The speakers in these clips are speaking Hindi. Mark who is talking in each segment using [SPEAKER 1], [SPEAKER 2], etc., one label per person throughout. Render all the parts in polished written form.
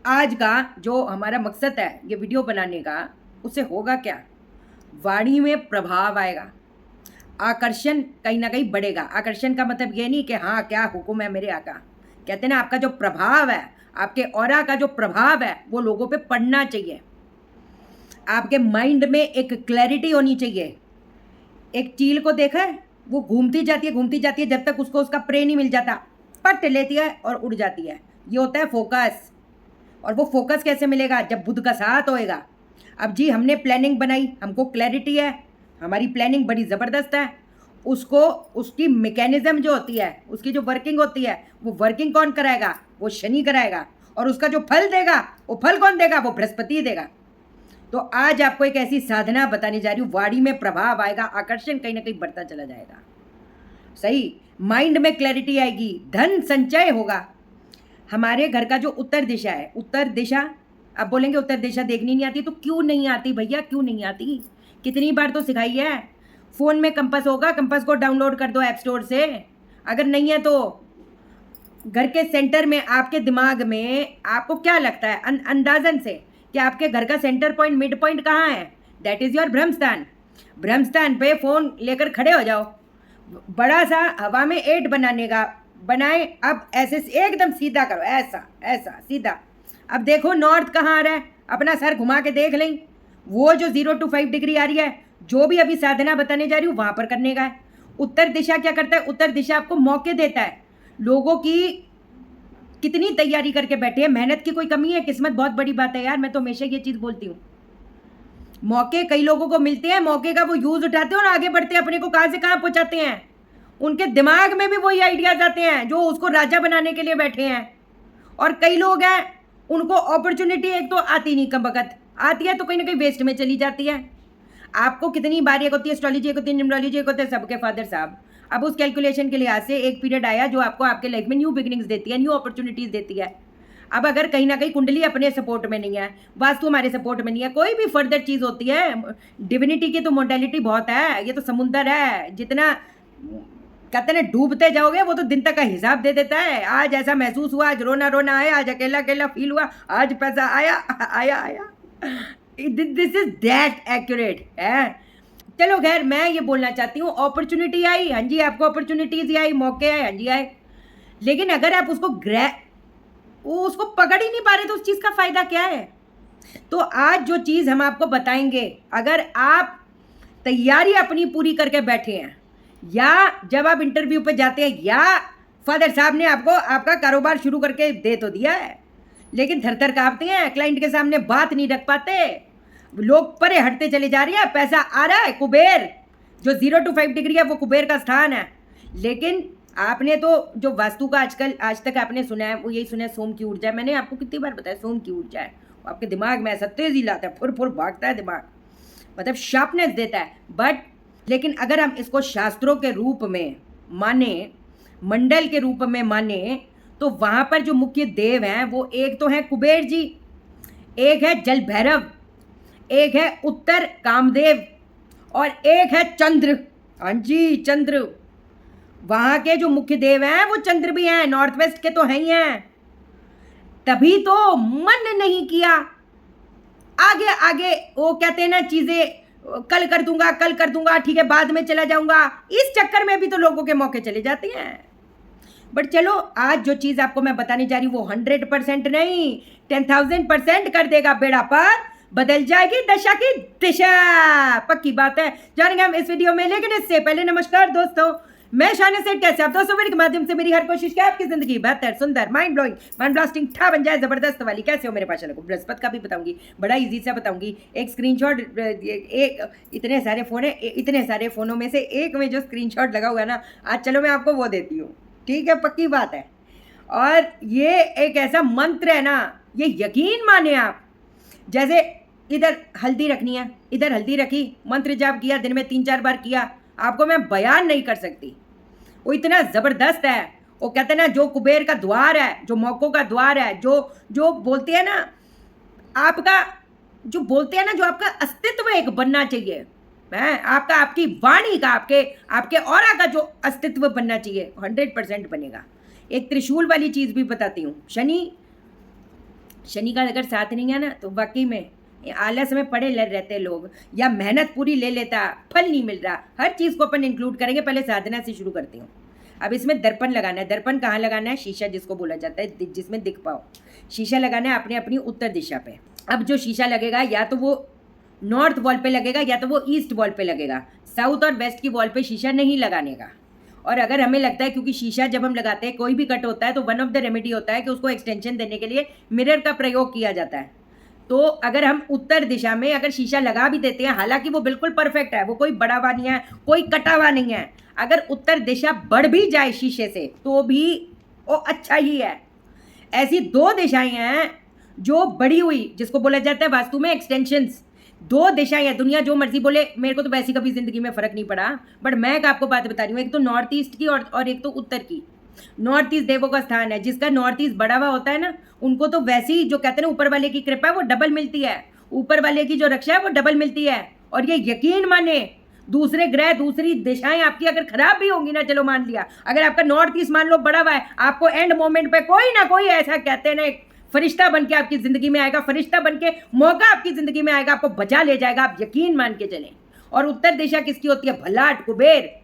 [SPEAKER 1] आज का जो हमारा मकसद है ये वीडियो बनाने का, उससे होगा क्या? वाणी में प्रभाव आएगा, आकर्षण कहीं ना कहीं बढ़ेगा। आकर्षण का मतलब ये नहीं कि हाँ क्या हुक्म है मेरे आका, कहते हैं ना आपका जो प्रभाव है, आपके ऑरा का जो प्रभाव है वो लोगों पे पड़ना चाहिए। आपके माइंड में एक क्लैरिटी होनी चाहिए। एक चील को देखा है, वो घूमती जाती है जब तक उसको उसका प्रे नहीं मिल जाता, पट लेती है और उड़ जाती है। ये होता है फोकस। और वो फोकस कैसे मिलेगा? जब बुद्ध का साथ होएगा। अब जी हमने प्लानिंग बनाई, हमको क्लैरिटी है, हमारी प्लानिंग बड़ी ज़बरदस्त है, उसको उसकी मैकेनिज्म जो होती है, उसकी जो वर्किंग होती है, वो वर्किंग कौन कराएगा? वो शनि कराएगा। और उसका जो फल देगा, वो फल कौन देगा? वो बृहस्पति देगा। तो आज आपको एक ऐसी साधना बताने जा रही हूँ, वाणी में प्रभाव आएगा, आकर्षण कहीं ना कहीं बढ़ता चला जाएगा। सही, माइंड में क्लैरिटी आएगी, धन संचय होगा। हमारे घर का जो उत्तर दिशा है, उत्तर दिशा, अब बोलेंगे उत्तर दिशा देखनी नहीं आती, तो क्यों नहीं आती भैया, क्यों नहीं आती? कितनी बार तो सिखाई है। फ़ोन में कंपास होगा, कंपास को डाउनलोड कर दो ऐप स्टोर से। अगर नहीं है तो घर के सेंटर में, आपके दिमाग में आपको क्या लगता है अंदाजन से कि आपके घर का सेंटर पॉइंट, मिड पॉइंट कहाँ है? दैट इज़ योर ब्रह्मस्थान। ब्रह्मस्थान पे फ़ोन लेकर खड़े हो जाओ, बड़ा सा हवा में 8 बनाने का बनाए। अब ऐसे एकदम सीधा करो, ऐसा ऐसा सीधा। अब देखो नॉर्थ कहाँ आ रहा है, अपना सर घुमा के देख लें। वो जो 0 to 5 डिग्री आ रही है, जो भी अभी साधना बताने जा रही हूँ वहाँ पर करने का है। उत्तर दिशा क्या करता है? उत्तर दिशा आपको मौके देता है। लोगों की कितनी तैयारी करके बैठे हैं, मेहनत की कोई कमी है? किस्मत बहुत बड़ी बात है यार, मैं तो हमेशा ये चीज़ बोलती हूँ। मौके कई लोगों को मिलते हैं, मौके का वो यूज़ उठाते हैं और आगे बढ़ते हैं, अपने को कहाँ से कहाँ पहुँचाते हैं। उनके दिमाग में भी वही आइडियाज़ आते हैं जो उसको राजा बनाने के लिए बैठे हैं। और कई लोग हैं, उनको अपॉर्चुनिटी एक तो आती नहीं, कम वक्त आती है तो कहीं ना कहीं वेस्ट में चली जाती है। आपको कितनी बार एक होती है एस्ट्रोलॉजी, एक होती है न्यूमरोलॉजी, एक होते हैं सबके फादर साहब। अब उस कैलकुलेशन के लिहाज से एक पीरियड आया जो आपको आपके लाइफ में न्यू बिगिनिंग्स देती है, न्यू अपॉर्चुनिटीज़ देती है। अब अगर कहीं ना कहीं कुंडली अपने सपोर्ट में नहीं है, वास्तु हमारे सपोर्ट में नहीं है, कोई भी फर्दर चीज़ होती है, डिविनिटी की तो मोडेलिटी बहुत है। ये तो समुंदर है, जितना कहते हैं डूबते जाओगे वो तो दिन तक का हिसाब दे देता है। आज ऐसा महसूस हुआ, आज रोना रोना आया, आज अकेला अकेला फील हुआ, आज पैसा आया आया आया। दिस इज दैट एक्यूरेट है। चलो खैर, मैं ये बोलना चाहती हूँ, अपॉर्चुनिटी आई, हाँ जी आपको अपॉर्चुनिटीज आई, मौके आए, हाँ जी आए, लेकिन अगर आप उसको पकड़ ही नहीं पा रहे तो उस चीज़ का फ़ायदा क्या है? तो आज जो चीज़ हम आपको बताएंगे, अगर आप तैयारी अपनी पूरी करके बैठे हैं, या जब आप इंटरव्यू पे जाते हैं, या फादर साहब ने आपको आपका कारोबार शुरू करके दे तो दिया है, लेकिन थर थर कांपते हैं, क्लाइंट के सामने बात नहीं रख पाते, लोग परे हटते चले जा रहे हैं, पैसा आ रहा है, कुबेर जो 0 to 5 डिग्री है वो कुबेर का स्थान है। लेकिन आपने तो जो वास्तु का आजकल आज तक आपने सुना है, वो यही सुना है सोम की ऊर्जा। मैंने आपको कितनी बार बताया, सोम की ऊर्जा है, वो आपके दिमाग में ऐसा तेजी लाता है, फुर फुर भागता है दिमाग, मतलब शार्पनेस देता है। बट लेकिन अगर हम इसको शास्त्रों के रूप में माने, मंडल के रूप में माने, तो वहाँ पर जो मुख्य देव हैं वो एक तो है कुबेर जी, एक है जल भैरव, एक है उत्तर कामदेव, और एक है चंद्र। हाँ जी चंद्र, वहाँ के जो मुख्य देव हैं वो चंद्र भी हैं, नॉर्थ वेस्ट के तो हैं ही हैं। तभी तो मन नहीं किया, आगे आगे वो कहते हैं ना चीज़ें कल कर दूंगा, ठीक है बाद में चला जाऊंगा, इस चक्कर में भी तो लोगों के मौके चले जाते हैं। बट चलो, आज जो चीज़ आपको मैं बताने जा रही हूँ वो 100% नहीं, 10,000% कर देगा बेड़ा पार, बदल जाएगी दशा की दिशा, पक्की बात है, जानेंगे हम इस वीडियो में। लेकिन इससे पहले नमस्कार दोस्तों, मैं शाना सेठ, कैसे आप दोस्तों? वीडियो के माध्यम से मेरी हर कोशिश है आपकी जिंदगी बेहतर, सुंदर, माइंड ब्लोइंग, माइंड ब्लास्टिंग ठा बन जाए, जबरदस्त वाली। कैसे हो मेरे पास? चलो बृहस्पति का भी बताऊंगी, बड़ा इजी सा बताऊंगी। एक स्क्रीनशॉट, एक इतने सारे फ़ोन है, इतने सारे फ़ोनों में से एक में जो स्क्रीनशॉट लगा हुआ है ना, आज चलो मैं आपको वो देती हूँ, ठीक है, पक्की बात है। और ये एक ऐसा मंत्र है ना, ये यकीन माने आप, जैसे इधर हल्दी रखनी है, इधर हल्दी रखी, मंत्र जाप किया, दिन में 3-4 बार किया, आपको मैं बयान नहीं कर सकती, वो इतना ज़बरदस्त है। वो कहते हैं ना, जो कुबेर का द्वार है, जो मौकों का द्वार है, जो बोलते हैं ना आपका, जो बोलते हैं ना, जो आपका अस्तित्व एक बनना चाहिए है, आपका, आपकी वाणी का, आपके ऑरा का जो अस्तित्व बनना चाहिए, 100% बनेगा। एक त्रिशूल वाली चीज़ भी बताती हूँ। शनि शनि का अगर साथ नहीं है ना तो वाकई में आलस में पड़े रहते हैं लोग, या मेहनत पूरी ले लेता, फल नहीं मिल रहा। हर चीज़ को अपन इंक्लूड करेंगे, पहले साधना से शुरू करती हूँ। अब इसमें दर्पण लगाना है। दर्पण कहाँ लगाना है? शीशा जिसको बोला जाता है, जिसमें दिख पाओ। शीशा लगाना है अपने अपनी उत्तर दिशा पे। अब जो शीशा लगेगा या तो वो नॉर्थ वॉल पे लगेगा या तो वो ईस्ट वॉल पे लगेगा। साउथ और वेस्ट की वॉल पे शीशा नहीं लगाने का। और अगर हमें लगता है, क्योंकि शीशा जब हम लगाते हैं कोई भी कट होता है तो वन ऑफ द रेमेडी होता है कि उसको एक्सटेंशन देने के लिए मिरर का प्रयोग किया जाता है। तो अगर हम उत्तर दिशा में अगर शीशा लगा भी देते हैं, हालांकि वो बिल्कुल परफेक्ट है, वो कोई बड़ा हुआ नहीं है, कोई कटा हुआ नहीं है, अगर उत्तर दिशा बढ़ भी जाए शीशे से तो भी वो अच्छा ही है। ऐसी दो दिशाएं हैं जो बढ़ी हुई, जिसको बोला जाता है वास्तु में एक्सटेंशंस। दो दिशाएं हैं, दुनिया जो मर्जी बोले, मेरे को तो वैसी कभी जिंदगी में फर्क नहीं पड़ा, बट मैं आपको बात बता रही हूँ, एक तो नॉर्थ ईस्ट की और एक तो उत्तर की। नॉर्थ ईस्ट देवों का स्थान है, जिसका नॉर्थ ईस्ट बढ़ा हुआ होता है ना, उनको तो वैसे ही जो कहते हैं ना ऊपर वाले की कृपा है वो डबल मिलती है, ऊपर वाले की जो रक्षा है वो डबल मिलती है। और ये यकीन माने, दूसरे ग्रह दूसरी दिशाएं आपकी अगर खराब भी होंगी ना, चलो मान लिया, अगर आपका नॉर्थ ईस्ट मान लो बढ़ा हुआ है, आपको एंड मोमेंट पे कोई ना कोई ऐसा कहते हैं ना एक फरिश्ता बन के आपकी जिंदगी में आएगा, फरिश्ता बन के मौका आपकी जिंदगी में आएगा, आपको बचा ले जाएगा, आप यकीन मान के चलें। और उत्तर दिशा किसकी होती है? भल्लाट, कुबेर।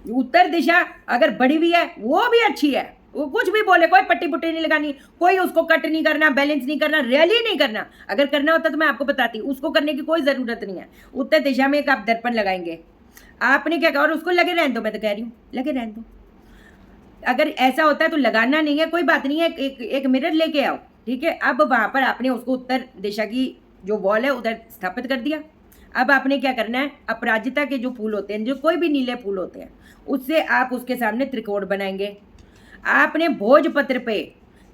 [SPEAKER 1] उत्तर दिशा अगर बढ़ी हुई है वो भी अच्छी है, वो कुछ भी बोले, कोई पट्टी पुट्टी नहीं लगानी, कोई उसको कट नहीं करना, बैलेंस नहीं करना, रैली नहीं करना। अगर करना होता तो मैं आपको बताती, उसको करने की कोई ज़रूरत नहीं है। उत्तर दिशा में एक आप दर्पण लगाएंगे, आपने क्या कहा, और उसको लगे रहने दो, मैं तो कह रही हूँ लगे रहने दो। अगर ऐसा होता है तो लगाना नहीं है, कोई बात नहीं है, एक मिरर लेके आओ, ठीक है। अब वहाँ पर आपने उसको उत्तर दिशा की जो वॉल है उधर स्थापित कर दिया। अब आपने क्या करना है, अपराजिता के जो फूल होते हैं, जो कोई भी नीले फूल होते हैं, उससे आप उसके सामने त्रिकोण बनाएंगे। आपने भोजपत्र पे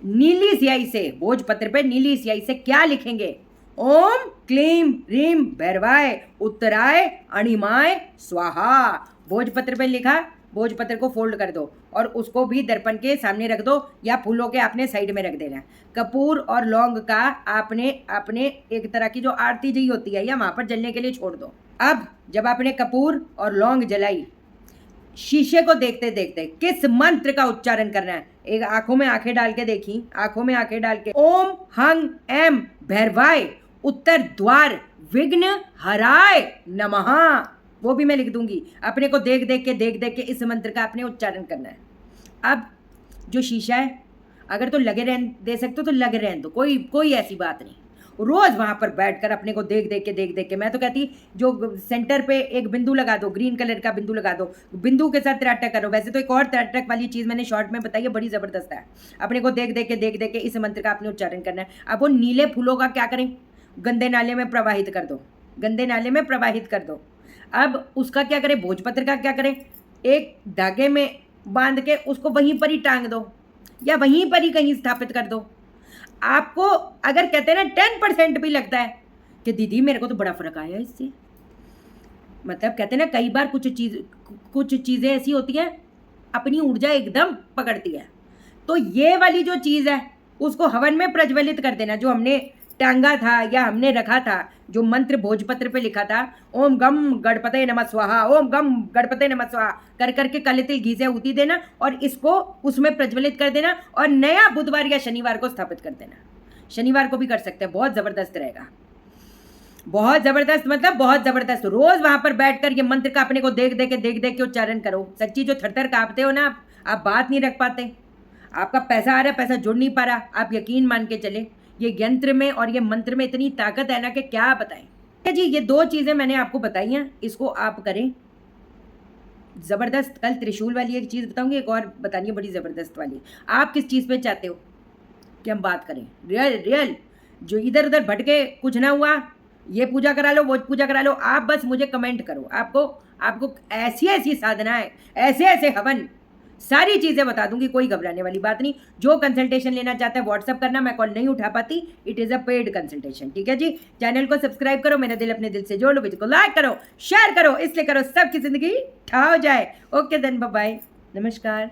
[SPEAKER 1] नीली स्याही से, भोजपत्र पे नीली स्याही से क्या लिखेंगे? ओम क्लीम ह्रीम भैरवाय उत्तराय अणिमाय स्वाहा। भोजपत्र पे लिखा, भोजपत्र को फोल्ड कर दो और उसको भी दर्पण के सामने रख दो, या फूलों के आपने साइड में रख देना। कपूर और लौंग का आपने एक तरह की जो आरती जी होती है या वहाँ पर जलने के लिए छोड़ दो। अब जब आपने कपूर और लौंग जलाई, शीशे को देखते देखते किस मंत्र का उच्चारण करना है? एक आंखों में आंखें डाल के देखी, आंखों में आंखें डाल के, ओम हंग एम भैरवाय उत्तर द्वार विघ्न हराय नमः। वो भी मैं लिख दूंगी। अपने को देख देख के इस मंत्र का आपने उच्चारण करना है। अब जो शीशा है, अगर तो लगे रहने दे सकते हो तो लगे रहने दो, कोई ऐसी बात नहीं। रोज वहां पर बैठकर अपने को देख देख के, मैं तो कहती जो सेंटर पे एक बिंदु लगा दो, ग्रीन कलर का बिंदु लगा दो, बिंदु के साथ त्राटक करो। वैसे तो एक और त्राटक वाली चीज़ मैंने शॉर्ट में बताई है, बड़ी ज़बरदस्त है। अपने को देख देख के इस मंत्र का आपने उच्चारण करना है। अब वो नीले फूलों का क्या करें? गंदे नाले में प्रवाहित कर दो, गंदे नाले में प्रवाहित कर दो। अब उसका क्या करें? भोजपत्र का क्या करें? एक धागे में बांध के उसको वहीं पर ही टांग दो, या वहीं पर ही कहीं स्थापित कर दो। आपको अगर कहते हैं ना 10% भी लगता है कि दीदी मेरे को तो बड़ा फर्क आया इससे, मतलब कहते हैं ना कई बार कुछ चीज़ें ऐसी होती हैं अपनी ऊर्जा एकदम पकड़ती है, तो ये वाली जो चीज़ है उसको हवन में प्रज्वलित कर देना। जो हमने टांगा था या हमने रखा था, जो मंत्र भोजपत्र पे लिखा था, ओम गम गणपते नमः स्वाहा, ओम गम गणपते नमः स्वाहा कर करके काले तिल घी से ऊती देना और इसको उसमें प्रज्वलित कर देना, और नया बुधवार या शनिवार को स्थापित कर देना। शनिवार को भी कर सकते हैं, बहुत ज़बरदस्त रहेगा, बहुत ज़बरदस्त, मतलब बहुत ज़बरदस्त। रोज़ वहाँ पर बैठकर ये मंत्र का अपने को देख देख के उच्चारण करो। सच्ची जो थर काँपते हो ना आप बात नहीं रख पाते, आपका पैसा आ रहा है, पैसा जुड़ नहीं पा रहा, आप यकीन मान के चले ये यंत्र में और ये मंत्र में इतनी ताकत है ना कि क्या बताएं जी। ये दो चीज़ें मैंने आपको बताई हैं, इसको आप करें, ज़बरदस्त। कल त्रिशूल वाली एक चीज़ बताऊंगी, एक और बतानी है बड़ी ज़बरदस्त वाली। आप किस चीज़ पे चाहते हो कि हम बात करें? रियल जो इधर उधर भटके कुछ ना हुआ, ये पूजा करा लो वो पूजा करा लो, आप बस मुझे कमेंट करो। आपको ऐसी साधनाएं, ऐसे हवन, सारी चीज़ें बता दूंगी, कोई घबराने वाली बात नहीं। जो कंसल्टेशन लेना चाहता है व्हाट्सअप करना, मैं कॉल नहीं उठा पाती, it is a paid consultation, ठीक है जी। चैनल को सब्सक्राइब करो, मेरा दिल अपने दिल से जोड़ लो, वीडियो को लाइक करो, शेयर करो, इसलिए करो सबकी ज़िंदगी ठा हो जाए। ओके देन, बाय बाय, नमस्कार।